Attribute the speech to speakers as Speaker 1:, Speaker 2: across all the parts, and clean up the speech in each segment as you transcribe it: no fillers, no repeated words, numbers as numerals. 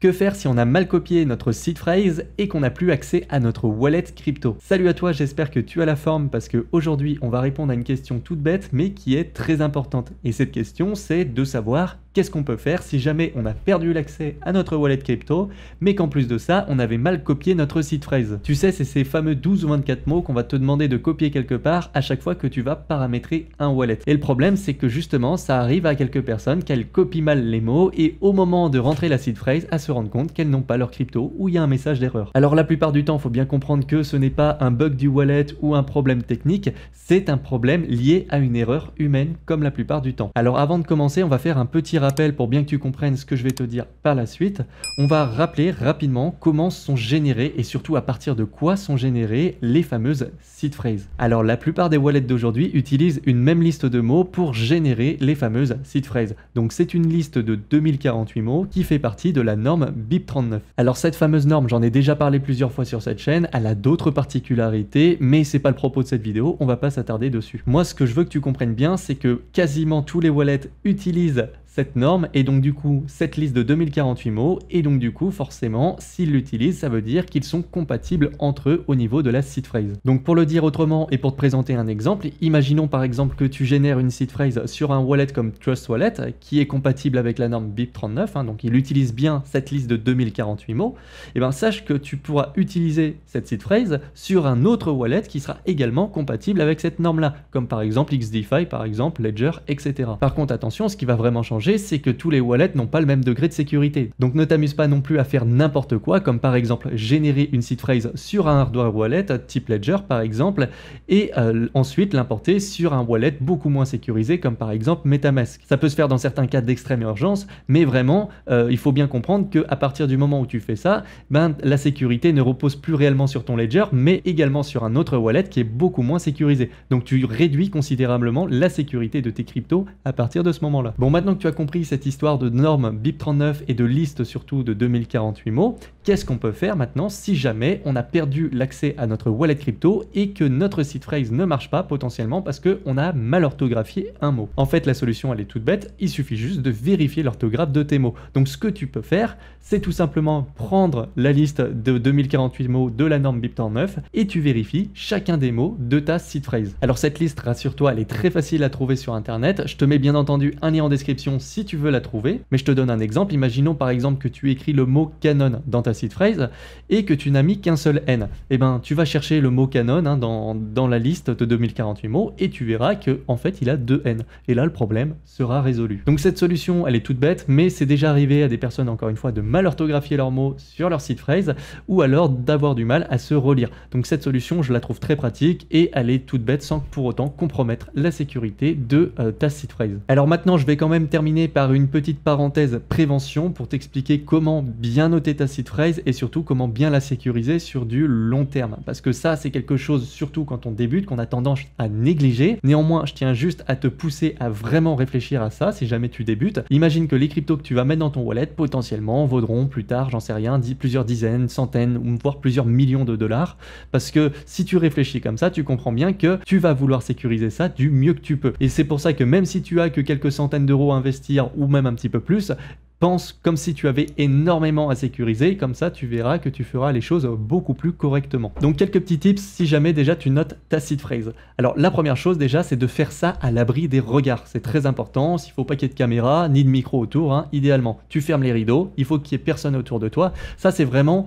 Speaker 1: Que faire si on a mal copié notre seed phrase et qu'on n'a plus accès à notre wallet crypto? Salut à toi, j'espère que tu as la forme parce qu'aujourd'hui on va répondre à une question toute bête mais qui est très importante. Et cette question c'est de savoir qu'est-ce qu'on peut faire si jamais on a perdu l'accès à notre wallet crypto mais qu'en plus de ça on avait mal copié notre seed phrase. Tu sais, c'est ces fameux 12 ou 24 mots qu'on va te demander de copier quelque part à chaque fois que tu vas paramétrer un wallet. Et le problème c'est que justement ça arrive à quelques personnes qu'elles copient mal les mots et au moment de rentrer la seed phrase elles se rendent compte qu'elles n'ont pas leur crypto ou il y a un message d'erreur. Alors la plupart du temps, il faut bien comprendre que ce n'est pas un bug du wallet ou un problème technique, c'est un problème lié à une erreur humaine comme la plupart du temps. Alors avant de commencer, on va faire un petit rappel pour bien que tu comprennes ce que je vais te dire par la suite. On va rappeler rapidement comment sont générés et surtout à partir de quoi sont générées les fameuses seed phrases. Alors la plupart des wallets d'aujourd'hui utilisent une même liste de mots pour générer les fameuses seed phrases. Donc c'est une liste de 2048 mots qui fait partie de la norme BIP39. Alors cette fameuse norme, j'en ai déjà parlé plusieurs fois sur cette chaîne, elle a d'autres particularités, mais c'est pas le propos de cette vidéo, on va pas s'attarder dessus. Moi ce que je veux que tu comprennes bien, c'est que quasiment tous les wallets utilisent cette norme et donc du coup cette liste de 2048 mots et donc du coup forcément s'ils l'utilisent ça veut dire qu'ils sont compatibles entre eux au niveau de la seed phrase. Donc pour le dire autrement et pour te présenter un exemple, imaginons par exemple que tu génères une seed phrase sur un wallet comme Trust Wallet qui est compatible avec la norme BIP39, donc il utilise bien cette liste de 2048 mots, et bien sache que tu pourras utiliser cette seed phrase sur un autre wallet qui sera également compatible avec cette norme là, comme par exemple XDeFi, par exemple Ledger, etc. Par contre attention, ce qui va vraiment changer c'est que tous les wallets n'ont pas le même degré de sécurité. Donc ne t'amuse pas non plus à faire n'importe quoi, comme par exemple générer une seed phrase sur un hardware wallet type Ledger par exemple, et ensuite l'importer sur un wallet beaucoup moins sécurisé comme par exemple MetaMask. Ça peut se faire dans certains cas d'extrême urgence, mais vraiment il faut bien comprendre qu'à partir du moment où tu fais ça, la sécurité ne repose plus réellement sur ton Ledger, mais également sur un autre wallet qui est beaucoup moins sécurisé. Donc tu réduis considérablement la sécurité de tes cryptos à partir de ce moment-là. Bon, maintenant que tu as compris cette histoire de norme BIP39 et de liste surtout de 2048 mots, qu'est-ce qu'on peut faire maintenant si jamais on a perdu l'accès à notre wallet crypto et que notre seed phrase ne marche pas potentiellement parce qu'on a mal orthographié un mot? En fait la solution elle est toute bête, il suffit juste de vérifier l'orthographe de tes mots. Donc ce que tu peux faire c'est tout simplement prendre la liste de 2048 mots de la norme BIP39 et tu vérifies chacun des mots de ta seed phrase. Alors cette liste, rassure-toi, elle est très facile à trouver sur internet, je te mets bien entendu un lien en description si tu veux la trouver, mais je te donne un exemple. Imaginons par exemple que tu écris le mot canon dans ta seed phrase et que tu n'as mis qu'un seul N. Et ben tu vas chercher le mot canon dans la liste de 2048 mots et tu verras que en fait il a 2 N. Et là le problème sera résolu. Donc cette solution elle est toute bête, mais c'est déjà arrivé à des personnes encore une fois de mal orthographier leurs mots sur leur seed phrase ou alors d'avoir du mal à se relire. Donc cette solution je la trouve très pratique et elle est toute bête sans pour autant compromettre la sécurité de ta seed phrase. Alors maintenant je vais quand même terminer par une petite parenthèse prévention pour t'expliquer comment bien noter ta seed phrase et surtout comment bien la sécuriser sur du long terme. Parce que ça, c'est quelque chose, surtout quand on débute, qu'on a tendance à négliger. Néanmoins, je tiens juste à te pousser à vraiment réfléchir à ça si jamais tu débutes. Imagine que les cryptos que tu vas mettre dans ton wallet potentiellement vaudront plus tard, j'en sais rien, plusieurs dizaines, centaines ou voire plusieurs millions de dollars. Parce que si tu réfléchis comme ça, tu comprends bien que tu vas vouloir sécuriser ça du mieux que tu peux. Et c'est pour ça que même si tu as que quelques centaines d'euros à investir ou même un petit peu plus, pense comme si tu avais énormément à sécuriser, comme ça tu verras que tu feras les choses beaucoup plus correctement. Donc quelques petits tips si jamais déjà tu notes ta seed phrase. Alors la première chose déjà c'est de faire ça à l'abri des regards, c'est très important, il ne faut pas qu'il y ait de caméra ni de micro autour, idéalement. Tu fermes les rideaux, il faut qu'il n'y ait personne autour de toi, ça c'est vraiment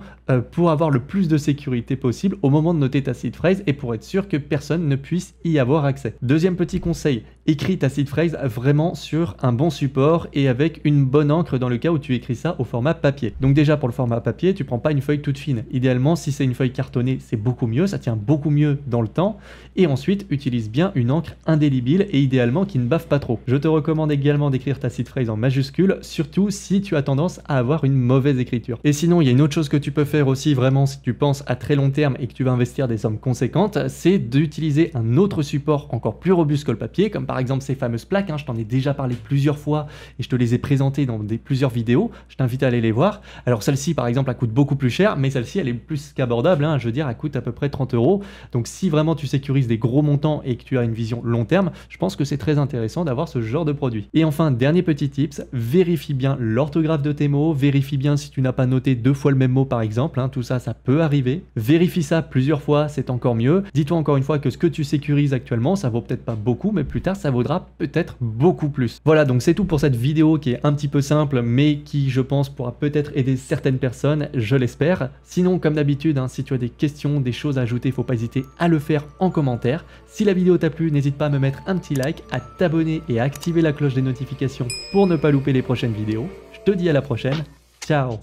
Speaker 1: pour avoir le plus de sécurité possible au moment de noter ta seed phrase et pour être sûr que personne ne puisse y avoir accès. Deuxième petit conseil, écris ta seed phrase vraiment sur un bon support et avec une bonne encre dans le cas où tu écris ça au format papier. Donc déjà pour le format papier, tu prends pas une feuille toute fine. Idéalement, si c'est une feuille cartonnée, c'est beaucoup mieux, ça tient beaucoup mieux dans le temps. Et ensuite, utilise bien une encre indélébile et idéalement qui ne bave pas trop. Je te recommande également d'écrire ta seed phrase en majuscule, surtout si tu as tendance à avoir une mauvaise écriture. Et sinon, il y a une autre chose que tu peux faire aussi vraiment si tu penses à très long terme et que tu vas investir des sommes conséquentes, c'est d'utiliser un autre support encore plus robuste que le papier, comme par par exemple ces fameuses plaques, hein, je t'en ai déjà parlé plusieurs fois et je te les ai présentées dans plusieurs vidéos, je t'invite à aller les voir. Alors celle-ci par exemple elle coûte beaucoup plus cher, mais celle-ci elle est plus qu'abordable, hein, je veux dire elle coûte à peu près 30 €. Donc si vraiment tu sécurises des gros montants et que tu as une vision long terme, je pense que c'est très intéressant d'avoir ce genre de produit. Et enfin, dernier petit tips, vérifie bien l'orthographe de tes mots, vérifie bien si tu n'as pas noté 2 fois le même mot par exemple, hein, tout ça, ça peut arriver. Vérifie ça plusieurs fois, c'est encore mieux. Dis-toi encore une fois que ce que tu sécurises actuellement, ça vaut peut-être pas beaucoup, mais plus tard, ça vaudra peut-être beaucoup plus. Voilà, donc c'est tout pour cette vidéo qui est un petit peu simple, mais qui, je pense, pourra peut-être aider certaines personnes, je l'espère. Sinon, comme d'habitude, hein, si tu as des questions, des choses à ajouter, faut pas hésiter à le faire en commentaire. Si la vidéo t'a plu, n'hésite pas à me mettre un petit like, à t'abonner et à activer la cloche des notifications pour ne pas louper les prochaines vidéos. Je te dis à la prochaine, ciao!